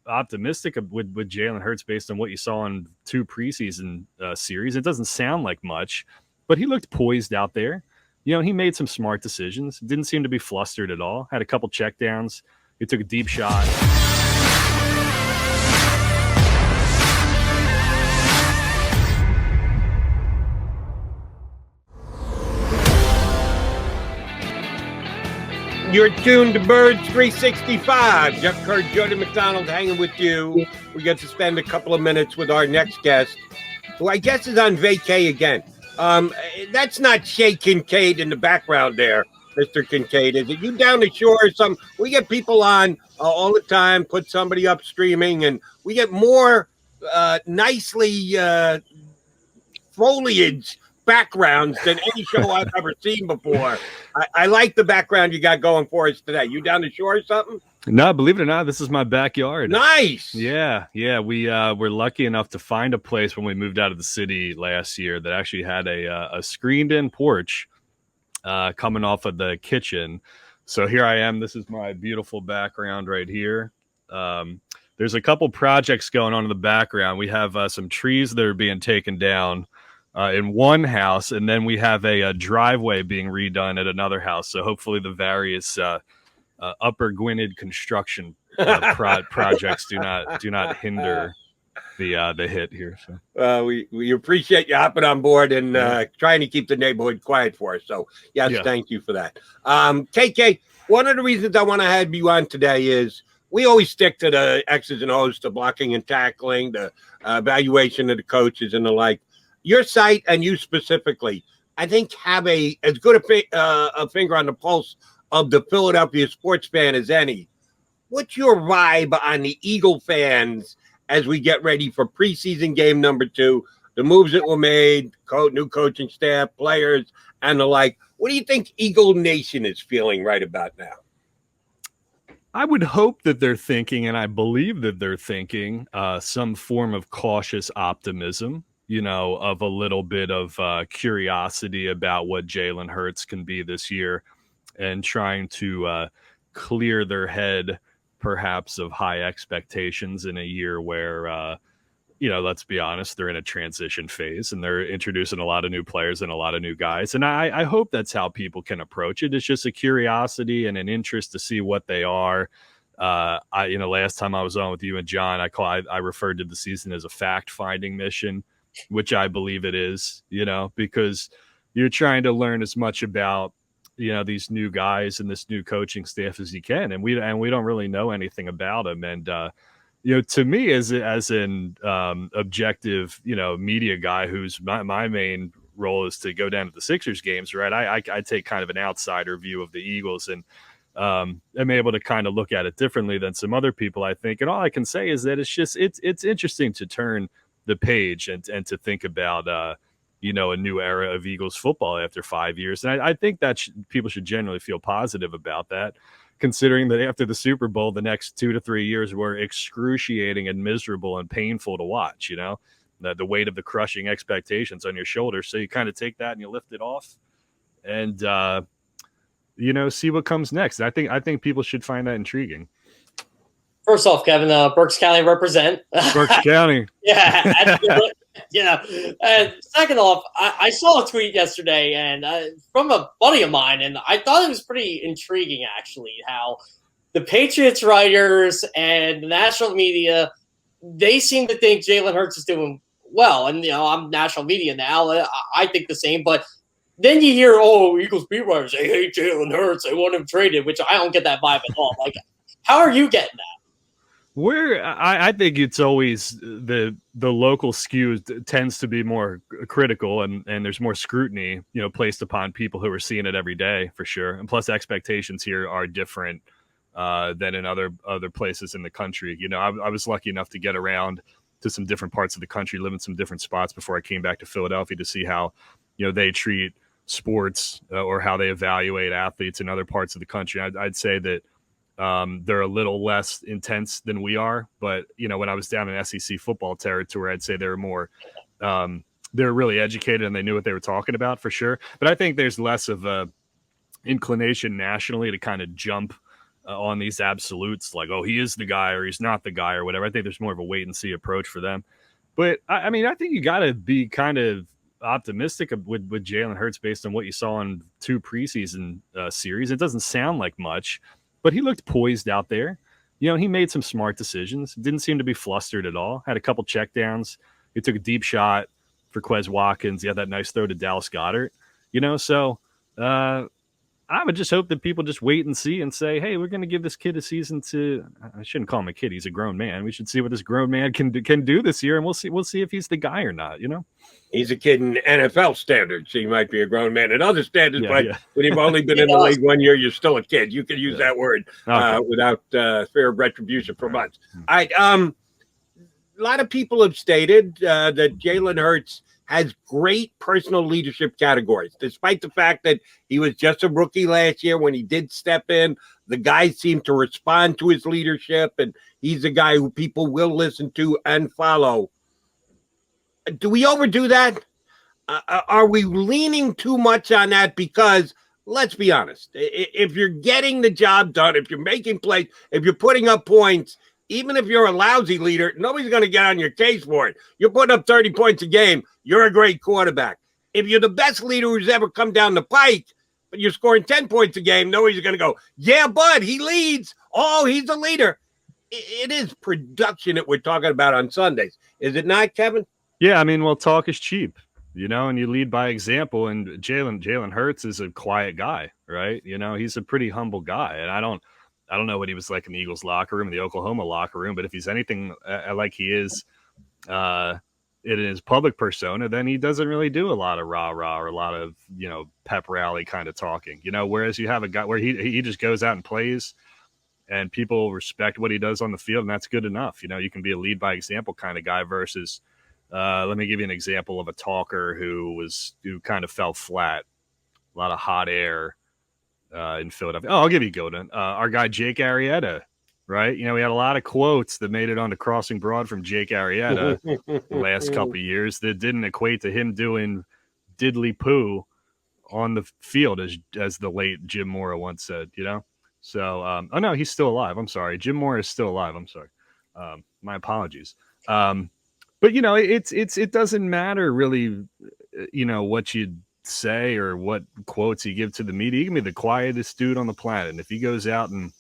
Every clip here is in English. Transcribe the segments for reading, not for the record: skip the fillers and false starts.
optimistic with Jalen Hurts based on what you saw in 2 preseason series. It doesn't sound like much, but he looked poised out there. He made some smart decisions. Didn't seem to be flustered at all. Had a couple checkdowns. He took a deep shot. You're tuned to Birds 365. Jeff Kerr, Jody McDonald hanging with you. We get to spend a couple of minutes with our next guest, who I guess is on vacay again. That's not Shay Kinkead in the background there, Mr. Kinkead. Is it you down the shore or something? We get people on all the time, put somebody up streaming, and we get more nicely foliage backgrounds than any show I've ever seen before. I like the background you got going for us today. You down the shore or something? No, believe it or not, this is my backyard. Nice. Yeah. We were lucky enough to find a place when we moved out of the city last year that actually had a screened-in porch coming off of the kitchen. So here I am. This is my beautiful background right here. There's a couple projects going on in the background. We have some trees that are being taken down in one house, and then we have a driveway being redone at another house. So hopefully the various Upper Gwynedd construction projects do not hinder the hit here. So we appreciate you hopping on board and trying to keep the neighborhood quiet for us. So yes, thank you for that. KK, one of the reasons I want to have you on today is we always stick to the X's and O's, the blocking and tackling, the evaluation of the coaches and the like. Your site and you specifically, I think, have as good a finger on the pulse of the Philadelphia sports fan as any. What's your vibe on the Eagle fans as we get ready for preseason game number 2, the moves that were made, new coaching staff, players, and the like? What do you think Eagle Nation is feeling right about now? I would hope that they're thinking, and I believe that they're thinking, some form of cautious optimism, of a little bit of curiosity about what Jalen Hurts can be this year, and trying to clear their head perhaps of high expectations in a year where, let's be honest, they're in a transition phase and they're introducing a lot of new players and a lot of new guys. And I hope that's how people can approach it. It's just a curiosity and an interest to see what they are. Last time I was on with you and John, I referred to the season as a fact-finding mission, which I believe it is, because you're trying to learn as much about, these new guys and this new coaching staff as you can. And we don't really know anything about them. And, to me as an objective, media guy who's my main role is to go down to the Sixers games, right? I take kind of an outsider view of the Eagles, and I'm able to kind of look at it differently than some other people, I think. And all I can say is that it's interesting to turn the page and to think about, a new era of Eagles football after 5 years. And I think that people should generally feel positive about that, considering that after the Super Bowl, the next 2 to 3 years were excruciating and miserable and painful to watch, the weight of the crushing expectations on your shoulders. So you kind of take that and you lift it off and, see what comes next. I think people should find that intriguing. First off, Kevin, Berks County represent. Berks County. Yeah. And second off, I saw a tweet yesterday and from a buddy of mine, and I thought it was pretty intriguing, actually, how the Patriots writers and the national media, they seem to think Jalen Hurts is doing well. And, I'm national media now. I think the same. But then you hear, Eagles beat writers, they hate Jalen Hurts. They want him traded, which I don't get that vibe at all. Like, how are you getting that? I think it's always the local skew tends to be more critical and there's more scrutiny, placed upon people who are seeing it every day, for sure. And plus expectations here are different than in other places in the country. I was lucky enough to get around to some different parts of the country, live in some different spots before I came back to Philadelphia to see how, they treat sports or how they evaluate athletes in other parts of the country. I'd say that they're a little less intense than we are, but when I was down in SEC football territory, I'd say they're more, they're really educated and they knew what they were talking about, for sure. But I think there's less of a inclination nationally to kind of jump on these absolutes, like, oh, he is the guy or he's not the guy or whatever. I think there's more of a wait and see approach for them. But I mean, I think you got to be kind of optimistic with Jalen Hurts based on what you saw in 2 preseason series. It doesn't sound like much, but he looked poised out there. You know, he made some smart decisions. Didn't seem to be flustered at all. Had a couple checkdowns. He took a deep shot for Quez Watkins. He had that nice throw to Dallas Goedert. You know, so I would just hope that people just wait and see and say, hey, we're going to give this kid a season to – I shouldn't call him a kid. He's a grown man. We should see what this grown man can do this year, and we'll see if he's the guy or not, you know? He's a kid in NFL standards. He might be a grown man in other standards, but when you've only been in the league 1 year, you're still a kid. You can use that word without fear of retribution from us. All right. A lot of people have stated that Jalen Hurts has great personal leadership categories, despite the fact that he was just a rookie last year. When he did step in, the guys seemed to respond to his leadership, and he's a guy who people will listen to and follow. Do we overdo that? Are we leaning too much on that? Because let's be honest, if you're getting the job done, if you're making plays, if you're putting up points, even if you're a lousy leader, nobody's going to get on your case for it. You're putting up 30 points a game. You're a great quarterback. If you're the best leader who's ever come down the pike, but you're scoring 10 points a game, nobody's going to go, yeah, bud, he leads. Oh, he's a leader. It is production that we're talking about on Sundays. Is it not, Kevin? Yeah, I mean, well, talk is cheap, you know, and you lead by example. And Jalen Hurts is a quiet guy, right? You know, he's a pretty humble guy. And I don't know what he was like in the Eagles locker room, in the Oklahoma locker room, but if he's anything like he is in his public persona, then he doesn't really do a lot of rah-rah or a lot of, you know, pep rally kind of talking, you know, whereas you have a guy where he just goes out and plays and people respect what he does on the field, and that's good enough. You know, you can be a lead by example kind of guy versus let me give you an example of a talker who kind of fell flat, a lot of hot air in Philadelphia. Oh, I'll give you Godin. Our guy, Jake Arrieta, right? You know, we had a lot of quotes that made it onto Crossing Broad from Jake Arrieta the last couple of years that didn't equate to him doing diddly poo on the field, as the late Jim Mora once said, you know? So, oh no, he's still alive. I'm sorry. Jim Mora is still alive. I'm sorry. My apologies. But you know, it doesn't matter really, you know, what you say or what quotes you give to the media. He can be the quietest dude on the planet, and if he goes out and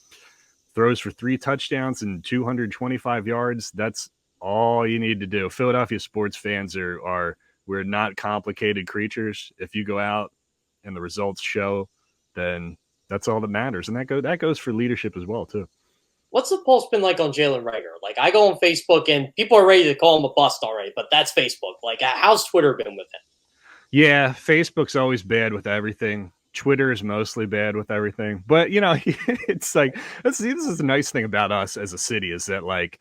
throws for 3 touchdowns and 225 yards, that's all you need to do. Philadelphia sports fans we're not complicated creatures. If you go out and the results show, then that's all that matters, and that goes for leadership as well too. What's the pulse been like on Jalen Reagor? Like, I go on Facebook and people are ready to call him a bust already, but that's Facebook. Like, how's Twitter been with him? Yeah, Facebook's always bad with everything. Twitter is mostly bad with everything. But, you know, it's like, this is the nice thing about us as a city is that, like,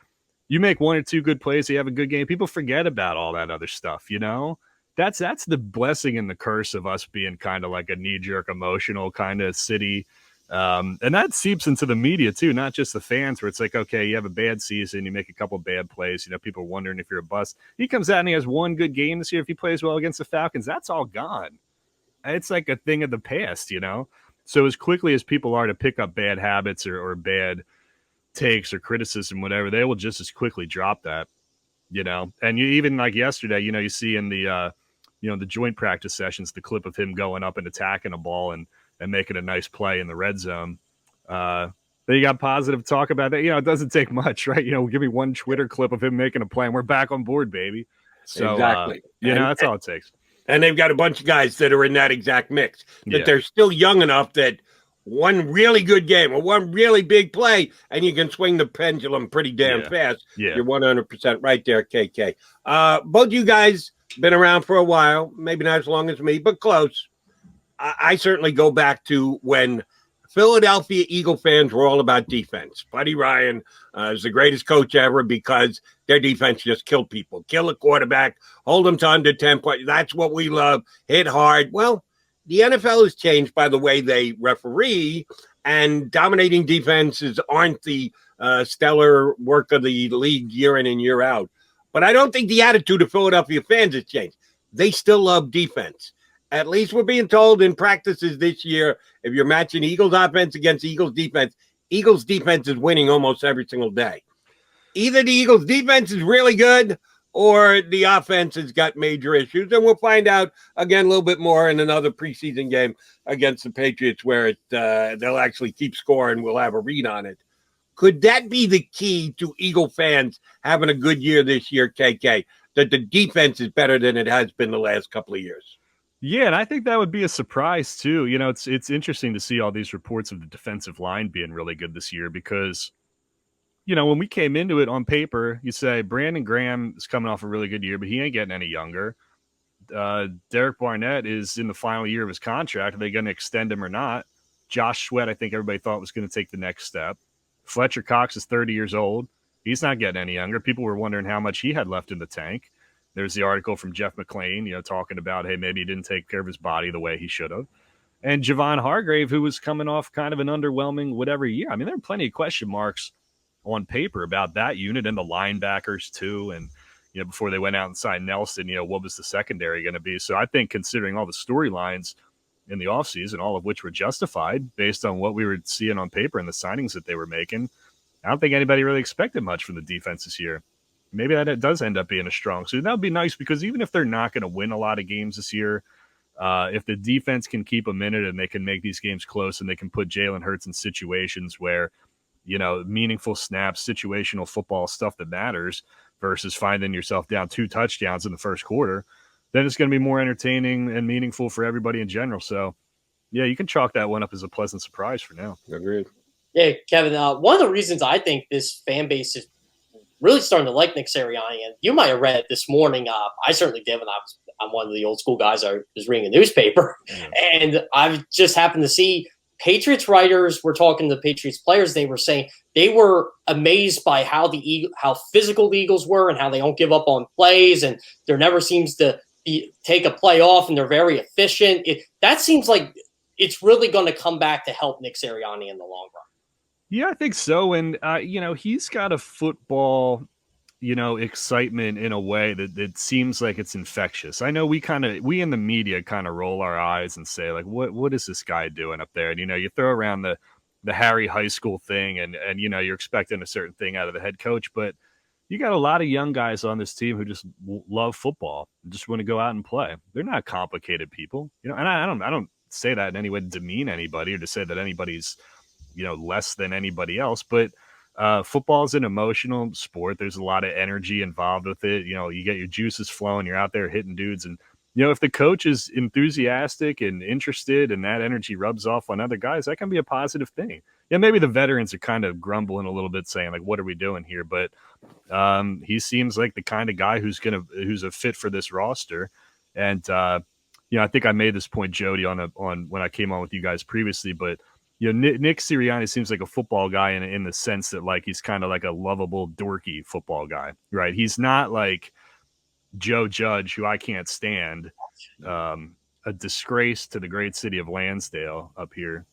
you make 1 or 2 good plays, you have a good game, people forget about all that other stuff, you know? That's the blessing and the curse of us being kind of like a knee-jerk emotional kind of city. And that seeps into the media too, not just the fans, where it's like, okay, you have a bad season, you make a couple bad plays, you know, people are wondering if you're a bust. He comes out and he has 1 good game this year. If he plays well against the Falcons, that's all gone. It's like a thing of the past, you know? So as quickly as people are to pick up bad habits or bad takes or criticism, whatever, they will just as quickly drop that, you know? And you even like yesterday, you know, you see in the, you know, the joint practice sessions, the clip of him going up and attacking a ball and making a nice play in the red zone. Then you got positive talk about that. You know, it doesn't take much, right? You know, give me 1 Twitter clip of him making a play and we're back on board, baby. So, exactly. You know, that's all it takes. And they've got a bunch of guys that are in that exact mix, that they're still young enough that 1 really good game or 1 really big play, and you can swing the pendulum pretty damn fast. Yeah. You're 100% right there, KK. Both you guys been around for a while, maybe not as long as me, but close. I certainly go back to when Philadelphia Eagle fans were all about defense. Buddy Ryan is the greatest coach ever because their defense just killed people. Kill a quarterback, hold them to under 10 points. That's what we love. Hit hard. Well, the NFL has changed by the way they referee, and dominating defenses aren't the stellar work of the league year in and year out. But I don't think the attitude of Philadelphia fans has changed. They still love defense. At least we're being told in practices this year, if you're matching Eagles offense against Eagles defense, Eagles defense is winning almost every single day. Either the Eagles defense is really good or the offense has got major issues. And we'll find out again a little bit more in another preseason game against the Patriots where they'll actually keep scoring. We'll have a read on it. Could that be the key to Eagle fans having a good year this year, KK, that the defense is better than it has been the last couple of years? Yeah, and I think that would be a surprise too. You know, it's interesting to see all these reports of the defensive line being really good this year because, you know, when we came into it on paper, you say Brandon Graham is coming off a really good year, but he ain't getting any younger. Derek Barnett is in the final year of his contract. Are they going to extend him or not? Josh Sweat, I think everybody thought was going to take the next step. Fletcher Cox is 30 years old. He's not getting any younger. People were wondering how much he had left in the tank. There's the article from Jeff McClain, you know, talking about, hey, maybe he didn't take care of his body the way he should have. And Javon Hargrave, who was coming off kind of an underwhelming whatever year. I mean, there are plenty of question marks on paper about that unit and the linebackers too. And, you know, before they went out and signed Nelson, you know, what was the secondary going to be? So I think considering all the storylines in the offseason, all of which were justified based on what we were seeing on paper and the signings that they were making, I don't think anybody really expected much from the defense this year. Maybe that does end up being a strong suit. That would be nice because even if they're not going to win a lot of games this year, if the defense can keep them in it and they can make these games close and they can put Jalen Hurts in situations where, you know, meaningful snaps, situational football, stuff that matters versus finding yourself down 2 touchdowns in the first quarter, then it's going to be more entertaining and meaningful for everybody in general. So, yeah, you can chalk that one up as a pleasant surprise for now. Agreed. Yeah, Kevin, one of the reasons I think this fan base is really starting to like Nick Sirianni, and you might have read it this morning. I certainly did when I'm one of the old school guys. I was reading a newspaper, and I just happened to see Patriots writers were talking to the Patriots players. They were saying they were amazed by how physical the Eagles were and how they don't give up on plays, and there never seems to take a play off, and they're very efficient. That seems like it's really going to come back to help Nick Sirianni in the long run. Yeah, I think so. And, you know, he's got a football, you know, excitement in a way that seems like it's infectious. I know we in the media kind of roll our eyes and say, like, what is this guy doing up there? And, you know, you throw around the Harry High School thing and, you know, you're expecting a certain thing out of the head coach. But you got a lot of young guys on this team who just love football and just want to go out and play. They're not complicated people, you know, and I don't say that in any way to demean anybody or to say that anybody's, you know, less than anybody else, but football is an emotional sport. There's a lot of energy involved with it. You know, you get your juices flowing, you're out there hitting dudes. And, you know, if the coach is enthusiastic and interested and that energy rubs off on other guys, that can be a positive thing. Yeah, maybe the veterans are kind of grumbling a little bit saying, like, what are we doing here? But he seems like the kind of guy who's a fit for this roster. And, you know, I think I made this point, Jody, on when I came on with you guys previously, but you know, Nick Sirianni seems like a football guy in the sense that, like, he's kind of like a lovable, dorky football guy, right? He's not like Joe Judge, who I can't stand, a disgrace to the great city of Lansdale up here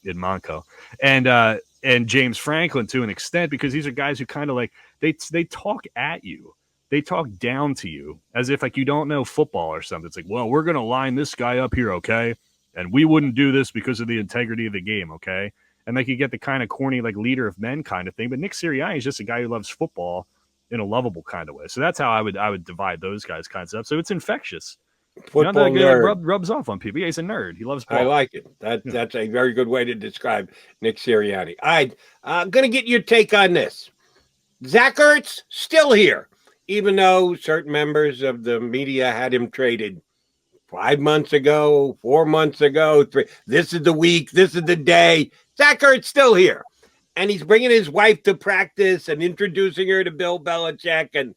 in Monco, and James Franklin to an extent, because these are guys who kind of like they talk at you. They talk down to you as if like you don't know football or something. It's like, well, we're going to line this guy up here, okay? And we wouldn't do this because of the integrity of the game, okay? And they could get the kind of corny, like, leader of men kind of thing. But Nick Sirianni is just a guy who loves football in a lovable kind of way. So that's how I would divide those guys' kinds up. So it's infectious. Football nerd. Rubs off on people. Yeah, he's a nerd. He loves ball. I like it. That's a very good way to describe Nick Sirianni. I'm going to get your take on this. Zach Ertz still here, even though certain members of the media had him traded 5 months ago, 4 months ago, 3. This is the week. This is the day. Zach Ertz still here. And he's bringing his wife to practice and introducing her to Bill Belichick. And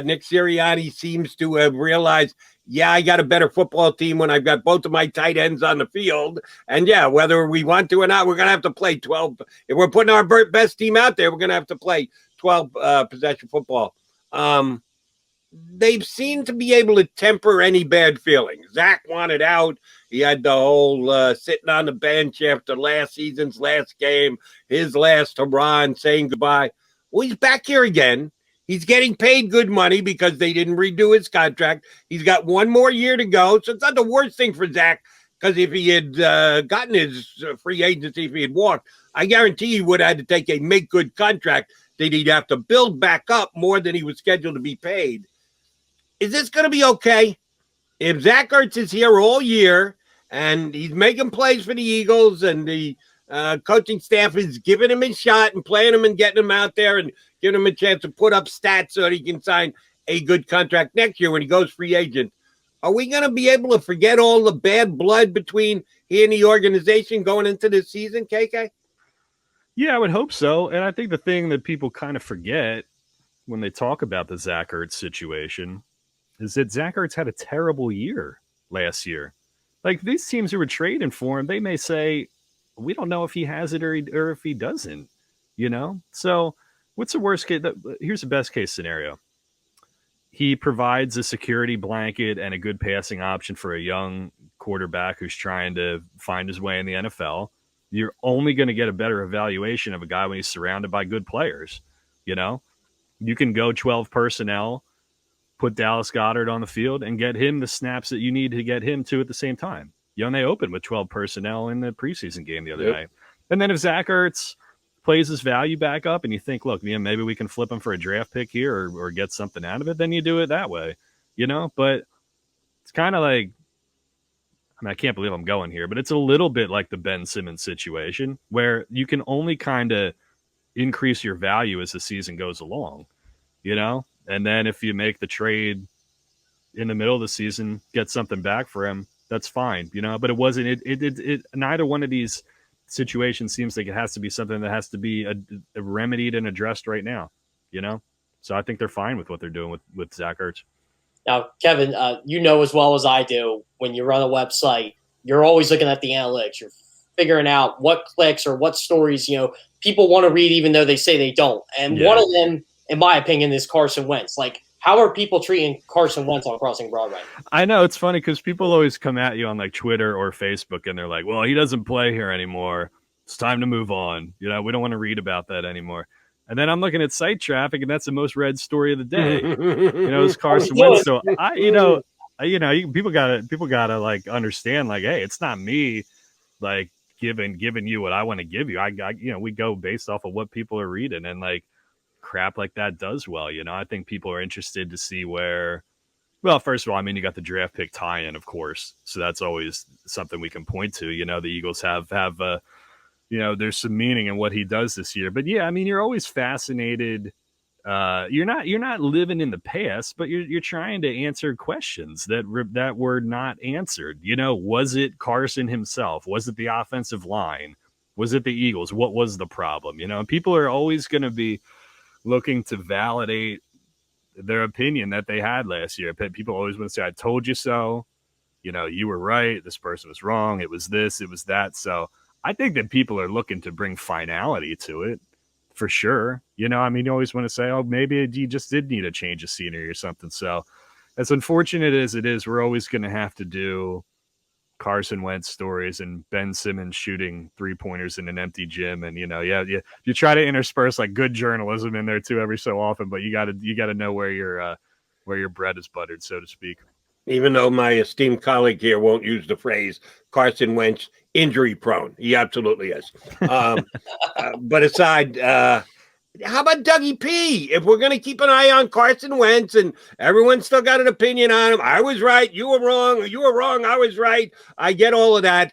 Nick Sirianni seems to have realized, yeah, I got a better football team when I've got both of my tight ends on the field. And, yeah, whether we want to or not, we're going to have to play 12. If we're putting our best team out there, we're going to have to play 12 possession football. They've seemed to be able to temper any bad feelings. Zach wanted out. He had the whole sitting on the bench after last season's last game, his last hurrah and saying goodbye. Well, he's back here again. He's getting paid good money because they didn't redo his contract. He's got 1 more year to go. So it's not the worst thing for Zach, because if he had gotten his free agency, if he had walked, I guarantee he would have had to take a make good contract that he'd have to build back up more than he was scheduled to be paid. Is this going to be okay? If Zach Ertz is here all year and he's making plays for the Eagles and the coaching staff is giving him a shot and playing him and getting him out there and giving him a chance to put up stats so that he can sign a good contract next year when he goes free agent, are we going to be able to forget all the bad blood between he and the organization going into this season, KK? Yeah, I would hope so. And I think the thing that people kind of forget when they talk about the Zach Ertz situation is that Zach Ertz had a terrible year last year. Like these teams who were trading for him, they may say, we don't know if he has it or if he doesn't, So what's the worst case? Here's the best case scenario. He provides a security blanket and a good passing option for a young quarterback who's trying to find his way in the NFL. You're only going to get a better evaluation of a guy when he's surrounded by good players. You can go 12 personnel, put Dallas Goedert on the field, and get him the snaps that you need to get him to at the same time. They opened with 12 personnel in the preseason game the other night. And then if Zach Ertz plays his value back up and you think, look, maybe we can flip him for a draft pick here or get something out of it, then you do it that way, But it's kind of like, I can't believe I'm going here, but it's a little bit like the Ben Simmons situation where you can only kind of increase your value as the season goes along, And then if you make the trade in the middle of the season, get something back for him, that's fine, But it wasn't. It neither one of these situations seems like it has to be something that has to be remedied and addressed right now, So I think they're fine with what they're doing with Zach Ertz. Now, Kevin, as well as I do, when you run a website, you're always looking at the analytics. You're figuring out what clicks or what stories people want to read, even though they say they don't. And one of them, in my opinion, is Carson Wentz. Like, how are people treating Carson Wentz on Crossing Broadway? I know it's funny because people always come at you on like Twitter or Facebook and they're like, well, he doesn't play here anymore. It's time to move on. We don't want to read about that anymore. And then I'm looking at site traffic and that's the most read story of the day. It's Carson Wentz. So people gotta like understand like, hey, it's not me like giving you what I want to give you. We go based off of what people are reading and like, crap like that does well. I think people are interested to see where, well, first of all, you got the draft pick tie-in, of course. So that's always something we can point to. The Eagles have there's some meaning in what he does this year. But yeah, you're always fascinated. You're not living in the past, but you're trying to answer questions that were not answered. Was it Carson himself? Was it the offensive line? Was it the Eagles? What was the problem? People are always going to be looking to validate their opinion that they had last year. People always want to say, I told you so. You were right. This person was wrong. It was this, it was that. So I think that people are looking to bring finality to it for sure. You always want to say, oh, maybe you just did need a change of scenery or something. So as unfortunate as it is, we're always going to have to do Carson Wentz stories and Ben Simmons shooting 3-pointers in an empty gym. And, you try to intersperse like good journalism in there too, every so often, but you gotta know where your bread is buttered, so to speak. Even though my esteemed colleague here won't use the phrase Carson Wentz injury prone. He absolutely is. But aside, how about Dougie P? If we're going to keep an eye on Carson Wentz and everyone's still got an opinion on him, I was right, you were wrong, I was right. I get all of that.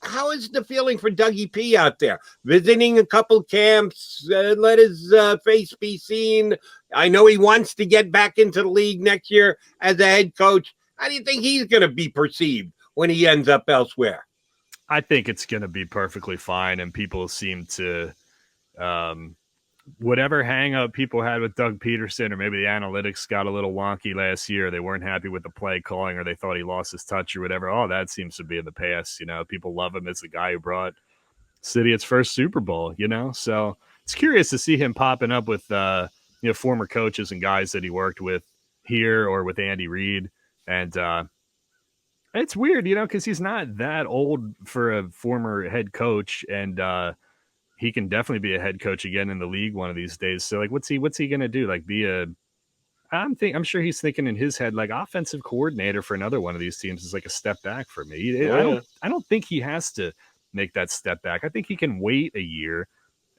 How is the feeling for Dougie P out there? Visiting a couple camps, let his face be seen. I know he wants to get back into the league next year as a head coach. How do you think he's going to be perceived when he ends up elsewhere? I think it's going to be perfectly fine, and people seem to whatever hang up people had with Doug Peterson, or maybe the analytics got a little wonky last year. They weren't happy with the play calling, or they thought he lost his touch or whatever. All that seems to be in the past. People love him as the guy who brought City its first Super Bowl, So it's curious to see him popping up with, former coaches and guys that he worked with here or with Andy Reid. And it's weird, because he's not that old for a former head coach, and he can definitely be a head coach again in the league one of these days. So like, what's he going to do? Like I'm sure he's thinking in his head, like offensive coordinator for another one of these teams is like a step back for me. I don't think he has to make that step back. I think he can wait a year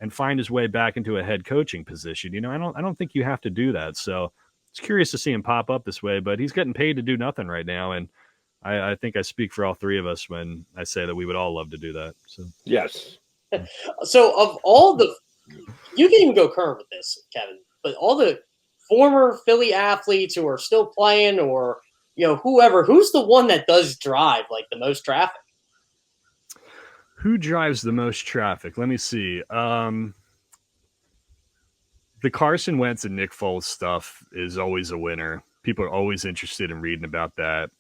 and find his way back into a head coaching position. You know, I don't think you have to do that. So it's curious to see him pop up this way, but he's getting paid to do nothing right now. And I think I speak for all three of us when I say that we would all love to do that. So yes. So of all the, you can even go current with this, Kevin, but all the former Philly athletes who are still playing, or whoever, who's the one that does drive like the most traffic? Who drives the most traffic? Let me see. The Carson Wentz and Nick Foles stuff is always a winner. People are always interested in reading about that.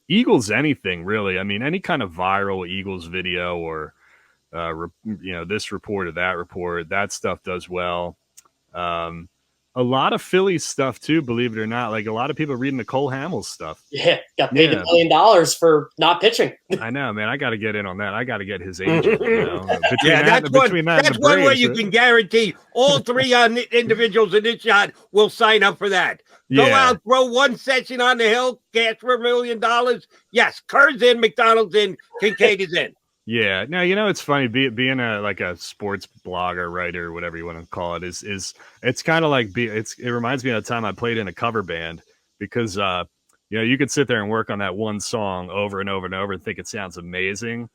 Eagles, anything really. I mean, any kind of viral Eagles video or this report or that report, that stuff does well. A lot of Philly stuff too, believe it or not. Like a lot of people reading the Cole Hamels stuff. Yeah, got paid $1 million for not pitching. I know, man. I got to get in on that. I got to get his agent. That's one way you can guarantee all three individuals in this shot will sign up for that. Go out, throw one session on the hill, cash for $1 million. Yes, Kerr's in, McDonald's in, Kinkead is in. Yeah, no, it's funny being a sports blogger, writer, whatever you want to call it. Is it's kind of like it reminds me of the time I played in a cover band, because you could sit there and work on that one song over and over and over and think it sounds amazing,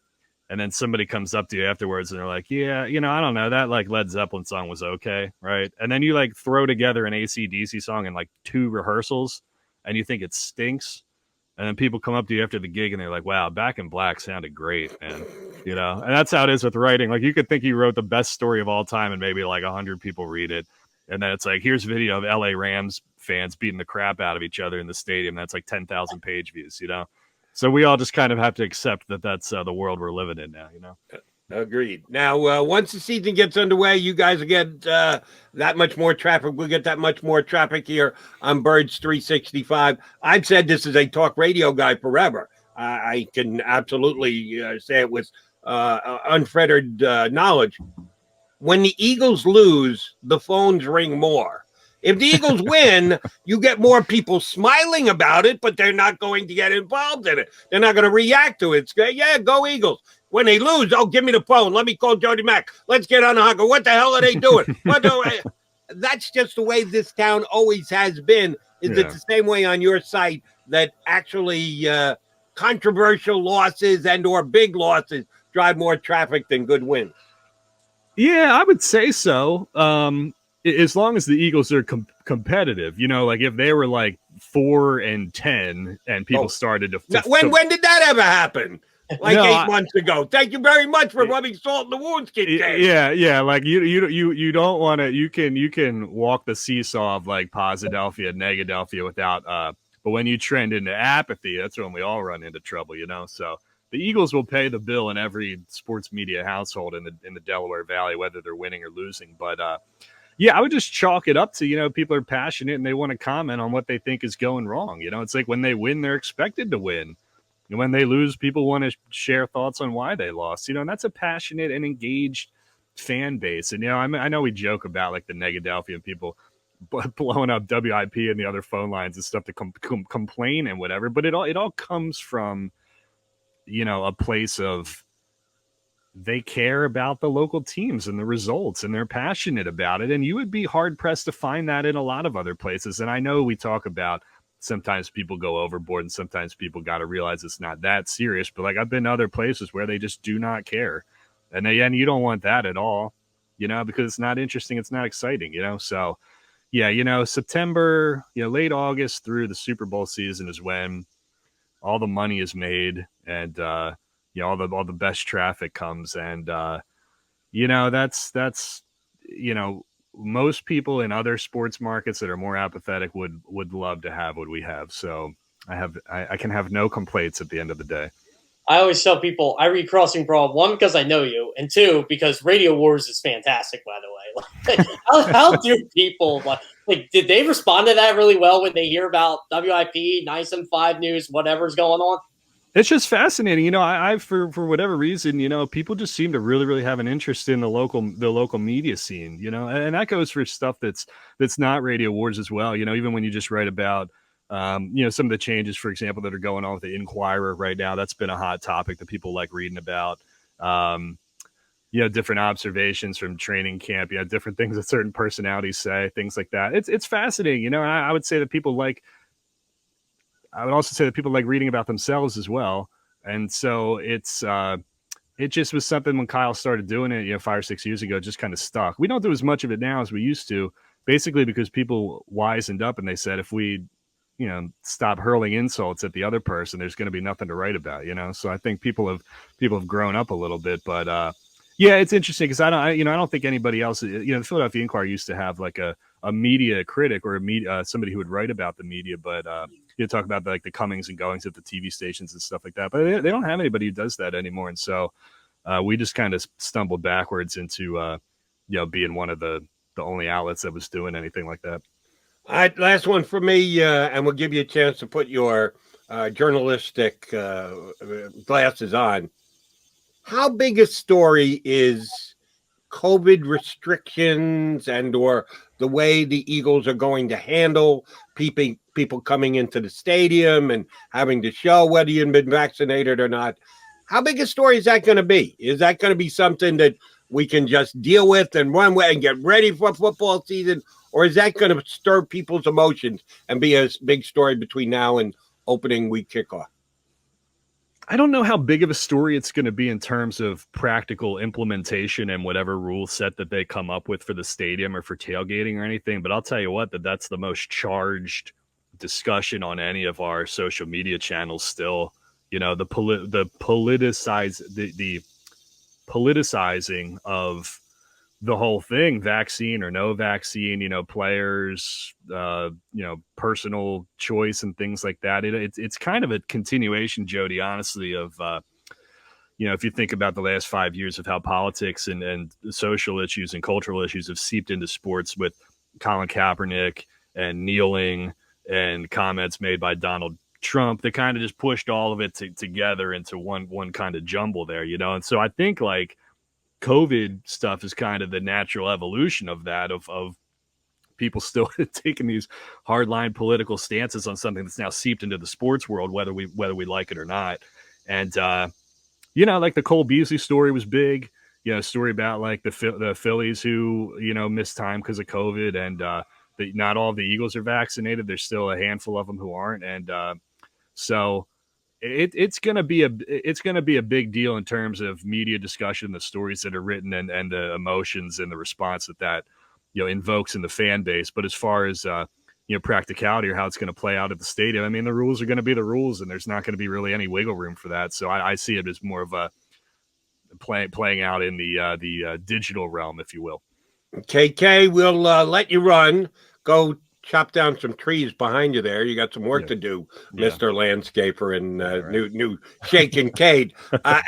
and then somebody comes up to you afterwards and they're like, yeah, I don't know, that like Led Zeppelin song was okay, right? And then you like throw together an AC/DC song in like 2 rehearsals and you think it stinks. And then people come up to you after the gig and they're like, wow, Back in Black sounded great, man. And that's how it is with writing. Like you could think you wrote the best story of all time and maybe like 100 people read it. And then it's like, here's a video of LA Rams fans beating the crap out of each other in the stadium. That's like 10,000 page views, So we all just kind of have to accept that that's the world we're living in now, Agreed. Now, once the season gets underway, you guys will get that much more traffic. We'll get that much more traffic here on Birds 365. I've said this as a talk radio guy forever. I can absolutely say it with unfettered knowledge. When the Eagles lose, the phones ring more. If the Eagles win, you get more people smiling about it, but they're not going to get involved in it. They're not going to react to it. Yeah, go Eagles. When they lose, give me the phone. Let me call Jody Mack. Let's get on the hugger. What the hell are they doing? That's just the way this town always has been. It's the same way on your site, that actually controversial losses and or big losses drive more traffic than good wins? Yeah, I would say so. As long as the Eagles are competitive, like if they were like 4-10 and people started to. When did that ever happen? Like 8 months ago. Thank you very much for rubbing salt in the wounds, Kinkead. Yeah. Like you don't want to. You can walk the seesaw of like Posidelphia and Negadelphia without. But when you trend into apathy, that's when we all run into trouble. So the Eagles will pay the bill in every sports media household in the Delaware Valley, whether they're winning or losing. But I would just chalk it up to people are passionate and they want to comment on what they think is going wrong. It's like when they win, they're expected to win. And when they lose, people want to share thoughts on why they lost, and that's a passionate and engaged fan base. And, I know we joke about like the Negadelphia people blowing up WIP and the other phone lines and stuff to complain and whatever. But it all comes from, a place of they care about the local teams and the results and they're passionate about it. And you would be hard pressed to find that in a lot of other places. And I know we talk about sometimes people go overboard and sometimes people got to realize it's not that serious, but like I've been to other places where they just do not care. And you don't want that at all, because it's not interesting. It's not exciting, So September, late August through the Super Bowl season is when all the money is made and, all the best traffic comes. And, that's most people in other sports markets that are more apathetic would love to have what we have. So I can have no complaints at the end of the day. I always tell people I read Crossing Broad, 1, because I know you, and 2, because Radio Wars is fantastic, by the way. How do people like did they respond to that really well when they hear about WIP, 975 News, whatever's going on? It's just fascinating. I for whatever reason, people just seem to really, really have an interest in the local media scene, and that goes for stuff that's not Radio Wars as well. Even when you just write about, some of the changes, for example, that are going on with the Inquirer right now, that's been a hot topic that people like reading about. different observations from training camp, different things that certain personalities say, things like that. It's fascinating, and I would say that I would also say that people like reading about themselves as well. And so it just was something when Kyle started doing it, 5 or 6 years ago, just kind of stuck. We don't do as much of it now as we used to, basically because people wisened up and they said, if we, stop hurling insults at the other person, there's going to be nothing to write about, So I think people have grown up a little bit, but yeah, it's interesting because I don't think anybody else, the Philadelphia Inquirer used to have like a media critic or somebody who would write about the media, but you talk about like the comings and goings of the TV stations and stuff like that, but they don't have anybody who does that anymore. And so we just kind of stumbled backwards into, being one of the only outlets that was doing anything like that. All right, last one for me, and we'll give you a chance to put your journalistic glasses on. How big a story is COVID restrictions and or the way the Eagles are going to handle people coming into the stadium and having to show whether you've been vaccinated or not? How big a story is that going to be? Is that going to be something that we can just deal with and run with and get ready for football season? Or is that going to stir people's emotions and be a big story between now and opening week kickoff? I don't know how big of a story it's going to be in terms of practical implementation and whatever rule set that they come up with for the stadium or for tailgating or anything. But I'll tell you what, that's the most charged discussion on any of our social media channels still. The politicizing of the whole thing, vaccine or no vaccine, players, personal choice and things like that. It's kind of a continuation, Jody, honestly, of, if you think about the last 5 years of how politics and social issues and cultural issues have seeped into sports with Colin Kaepernick and kneeling and comments made by Donald Trump, that kind of just pushed all of it together into one kind of jumble there, And so I think like COVID stuff is kind of the natural evolution of that, of people still taking these hardline political stances on something that's now seeped into the sports world, whether we like it or not. And, like the Cole Beasley story was big, a story about like the Phillies who, missed time because of COVID, and not all of the Eagles are vaccinated. There's still a handful of them who aren't. And so it's going to be a big deal in terms of media discussion, the stories that are written, and the emotions and the response that invokes in the fan base. But as far as practicality or how it's going to play out at the stadium, I mean, the rules are going to be the rules, and there's not going to be really any wiggle room for that. So I see it as more of a playing out in the digital realm, if you will. KK, we'll let you run. Go chop down some trees behind you there. You got some work to do, Mr. Landscaper and new Shake Kinkead.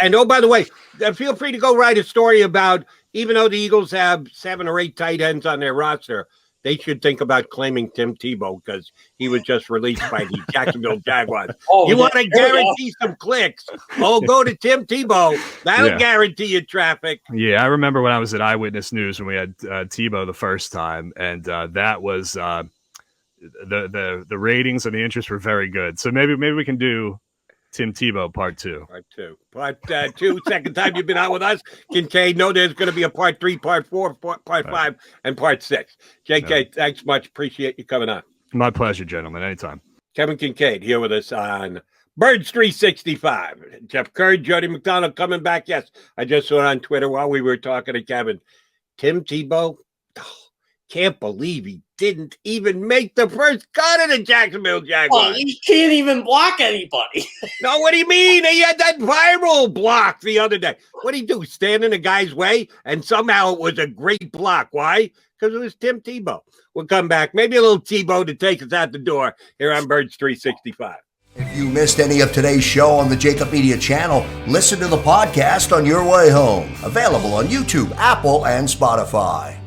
And by the way, feel free to go write a story about, even though the Eagles have 7 or 8 tight ends on their roster, they should think about claiming Tim Tebow because he was just released by the Jacksonville Jaguars. You want to guarantee some clicks? Go to Tim Tebow. That'll guarantee you traffic. Yeah, I remember when I was at Eyewitness News when we had Tebow the first time, and that was the ratings and the interest were very good. So maybe we can do Tim Tebow part 2. Part 2, second time you've been out with us. Kinkead, know there's going to be a part 3, part 4, part 5, and part 6. JK, thanks much. Appreciate you coming on. My pleasure, gentlemen. Anytime. Kevin Kinkead here with us on Birds 365. Jeff Kerr, Jody McDonald coming back. Yes, I just saw it on Twitter while we were talking to Kevin. Tim Tebow, can't believe he didn't even make the first cut of the Jacksonville Jaguars. Oh, he can't even block anybody. No, what do you mean? He had that viral block the other day. What did he do? Stand in the guy's way? And somehow it was a great block. Why? Because it was Tim Tebow. We'll come back. Maybe a little Tebow to take us out the door here on Birds 365. If you missed any of today's show on the JAKIB Media channel, listen to the podcast on your way home. Available on YouTube, Apple, and Spotify.